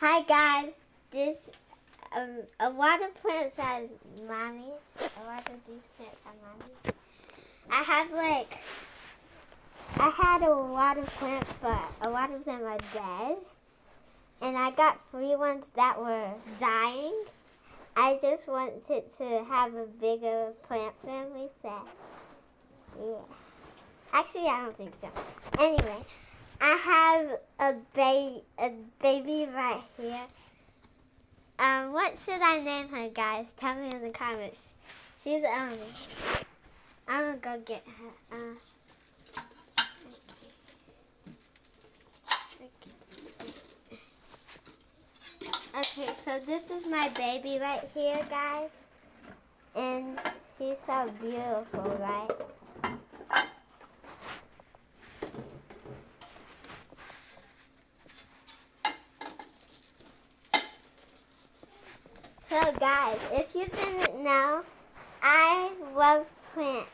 Hi guys, this a lot of plants are mommies. A lot of these plants are mommies. I had a lot of plants, but a lot of them are dead. And I got 3 ones that were dying. I just wanted to have a bigger plant family, so yeah. Actually, I don't think so. Anyway, I have a baby right here. What should I name her, guys? Tell me in the comments. She's I'm gonna go get her. Okay, so this is my baby right here, guys, and she's so beautiful, right? So guys, if you didn't know, I love plants.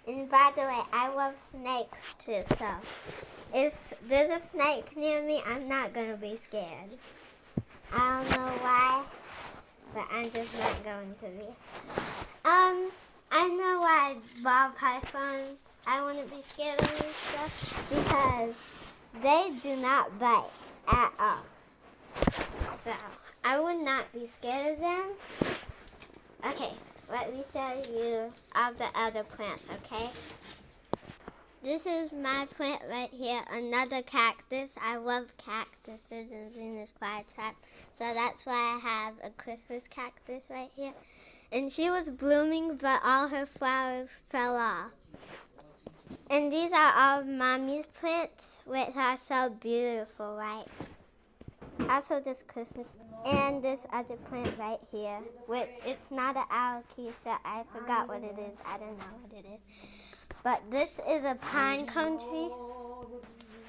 And by the way, I love snakes too, so if there's a snake near me, I'm not going to be scared. I don't know why, but I'm just not going to be. I know why ball pythons, I wouldn't be scared of them and stuff, because they do not bite at all. So, I would not be scared of them. Okay, let me show you all the other plants, okay? This is my plant right here, another cactus. I love cactuses and Venus flytrap, so that's why I have a Christmas cactus right here. And she was blooming, but all her flowers fell off. And these are all of Mommy's plants, which are so beautiful, right? Also this Christmas, and this other plant right here, which it's not an alocasia. I forgot what it is. I don't know what it is. But this is a pine country.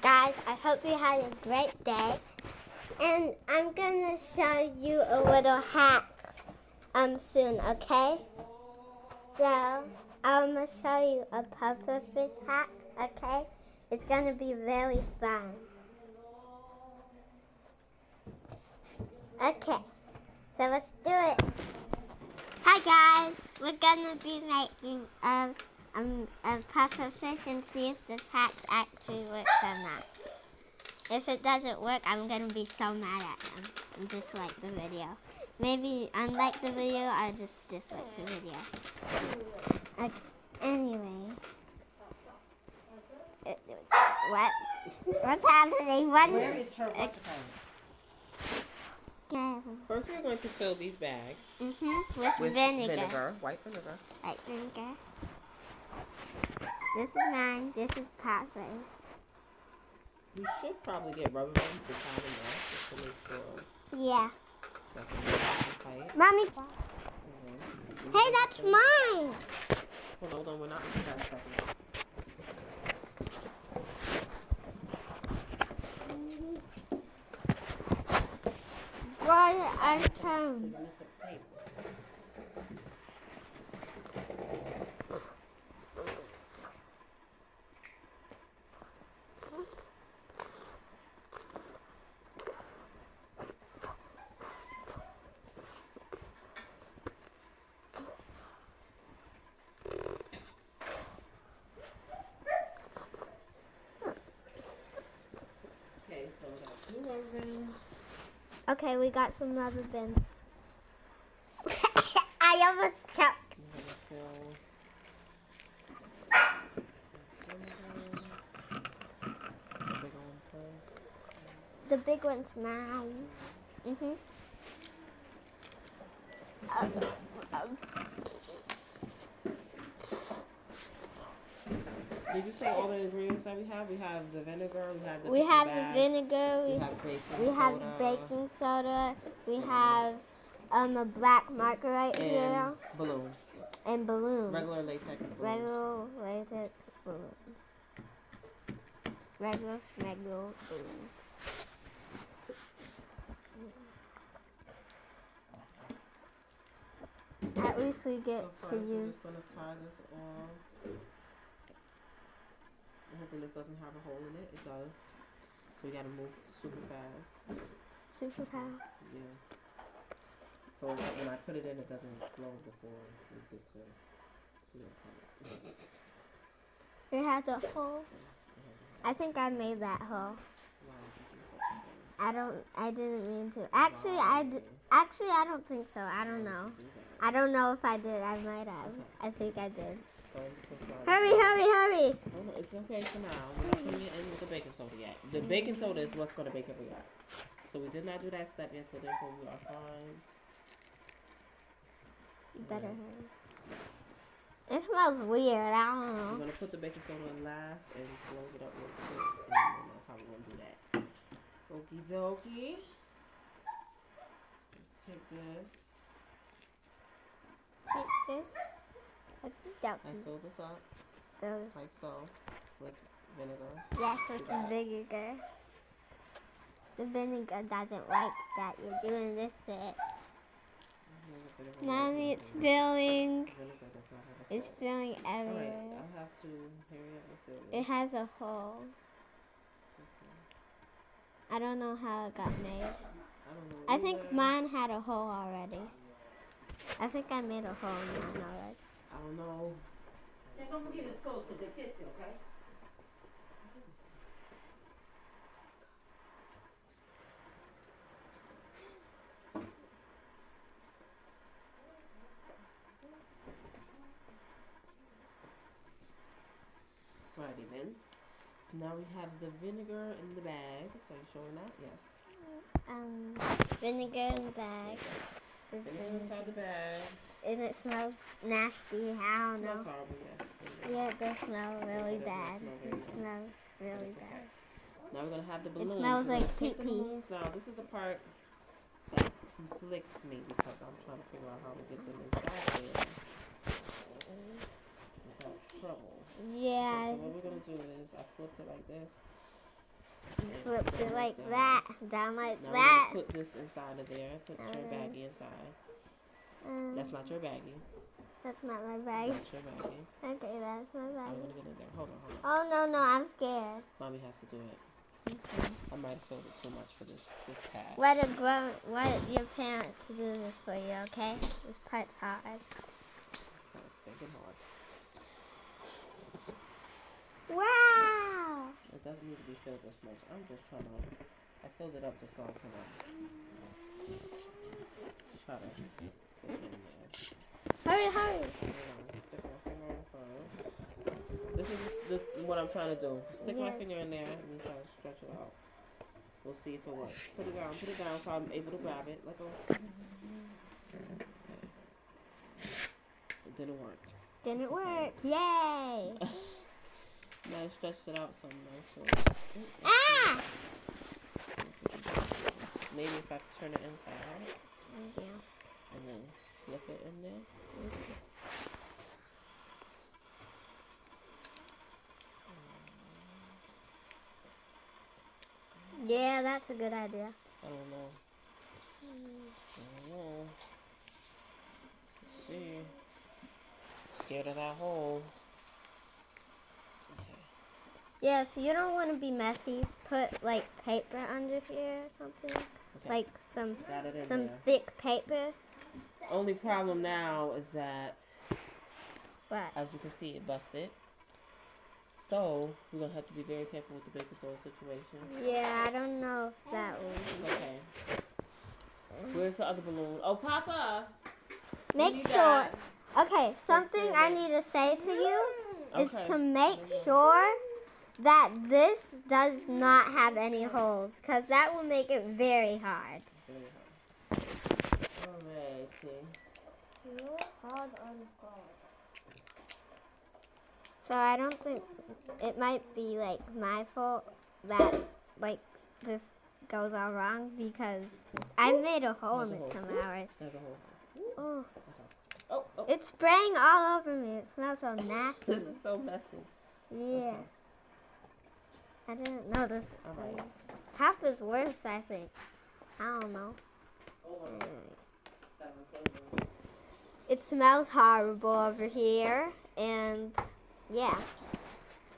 Guys, I hope you had a great day. And I'm gonna show you a little hack soon, okay? So I'm gonna show you a pufferfish hack, okay? It's gonna be very fun. Okay, so let's do it. Hi guys, we're gonna be making a pufferfish and see if this hack actually works or not. If it doesn't work, I'm gonna be so mad at them and dislike the video. Maybe unlike the video or just dislike the video. Okay, anyway. What? What's happening? Where is her microphone? First, we're going to fill these bags with vinegar. White vinegar. White vinegar. This is mine. This is Papa's. We should probably get rubber bands to tie them off just to make sure. Yeah. That's Mommy. Hey, that's mine. Hold on, we're not into that second. Why I can. Okay, so we got 2 rubber bands. Okay, we got some rubber bands. I almost choked. The big one's mine. Did you say all the ingredients that we have? We have the vinegar, we have the vinegar, we have baking soda, we have a black marker right here. Balloons. And balloons. Regular latex balloons. Regular latex balloons. Regular balloons. At least we get to use. I'm just going to tie this off. I'm hoping this doesn't have a hole in it. It does. So we got to move super fast. Superpower. Yeah. So when I put it in, it doesn't explode before we get to It has a hole. I think I made that hole. I didn't mean to. Actually, I don't think so. I don't know. I don't know if I did. I might have. I think I did. So I'm just gonna start. Hurry! Oh, no, it's okay for now. We're not putting it in with the baking soda yet. The baking soda is what's gonna bake every egg. So we did not do that step yet. So therefore we are fine. You better hurry. It smells weird. I don't know. We're gonna put the baking soda in last and close it up real quick, and then that's how we're gonna do that. Okie dokie. Let's take this. Take this. I fill this up like so with vinegar. Yes, with the vinegar. The vinegar doesn't like that you're doing this to it. Mommy, it's filling. It's filling everywhere. Alright, I'll have to hurry up and seal this. It has a hole. I don't know how it got made. I don't know. I think mine had a hole already. I think I made a hole in mine already. I don't know. Don't forget his clothes because they're pissy, okay? Righty then. So now we have the vinegar in the bag. So you showing that? Yes. Vinegar in the bag. Vinegar inside the bags. And it smells nasty. I don't It know. smells horrible, yes. Yeah, it does smell really It does not bad. smell very It smells But really it's okay. bad. Now we're gonna have the balloons. smells We're like gonna take the pee-pee. balloons now. This is the part that conflicts me because I'm trying to figure out how to get them inside there without trouble. Yeah, Okay, so what we're gonna do is I flipped it like this. you flipped down it like down. that, down like Now that. we're gonna put this inside of there. Put your baggie inside. That's not your baggie. That's not my bag. That's your baggie. Okay, that's my I'm bag. gonna get in there. Hold on. Oh no, I'm scared. Mommy has to do it. I might have filled it too much for this task. What your parents do this for you, okay? This part's hard. This part's stinking hard. Wow! It doesn't need to be filled this much. I'm just trying to. I filled it up just so I can try to get it in there. Hurry! Hold on, stick my finger in first. This is what I'm trying to do. Stick my Yes. finger in there and try to stretch it out. We'll see if it works. Put it down so I'm able to grab it. Let go. It didn't work. Didn't work. Yay! Now I stretched it out some more. So Ah! maybe if I turn it inside out Yeah. and then flip it in there. Yeah, that's a good idea. I don't know. Let's see. Scared of that hole. Okay. Yeah, if you don't want to be messy, put like paper under here or something. Okay. Like some Got it in some there. thick paper. Only problem now is that, What? as you can see, it busted. So we're gonna have to be very careful with the baking soda situation. Yeah, I don't know if that will. It's okay. Where's the other balloon? Oh, Papa! Make you sure. got? Okay, something I good. need to say to you is Okay. to make sure that this does not have any holes, because that will make it very hard. Very hard. Alrighty. Hard on hard. So I don't think it might be like my fault that like this goes all wrong, because I made a hole in it somehow. Right? There's a hole. Oh, Oh, oh. it's spraying all over me. It smells so nasty. This is so messy. Yeah. I didn't notice. Alright. Half is worse, I think. I don't know. It smells horrible over here, and yeah.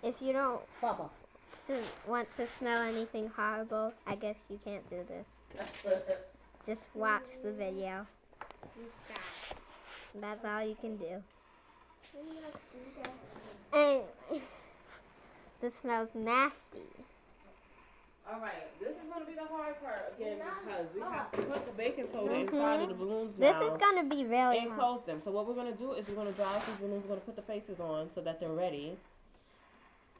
If you don't Papa. want to smell anything horrible, I guess you can't do this. Just watch the video. That's all you can do. And this smells nasty. Alright, this is going to be the hard part again because we have to put the baking soda inside of the balloons now. This is going to be really and hard. close them. So what we're going to do is we're going to dry out these balloons. We're going to put the faces on so that they're ready.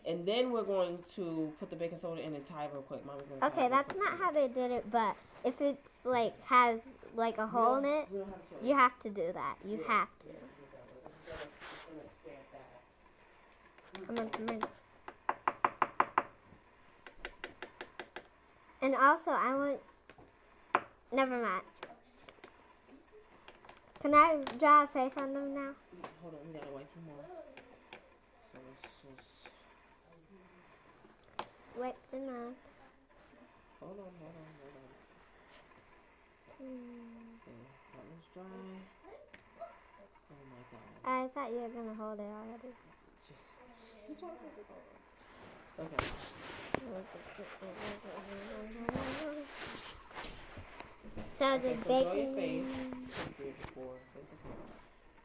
And then we're going to put the baking soda in and tie real quick. Mommy's going to Okay, that's not how they did it, but if it's like has like a hole in it, you have to do that. You have to. Come on, come on. And also, I want. Never mind. Can I draw a face on them now? Hold on, we gotta wipe them off. So it's just... Wipe them off. Hold on. Okay, that one's dry. Oh my god. I thought you were gonna hold it already. Just want to just hold it. Okay. So the Okay, so draw your face.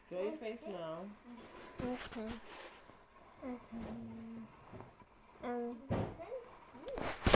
Draw your face now. Okay. Okay.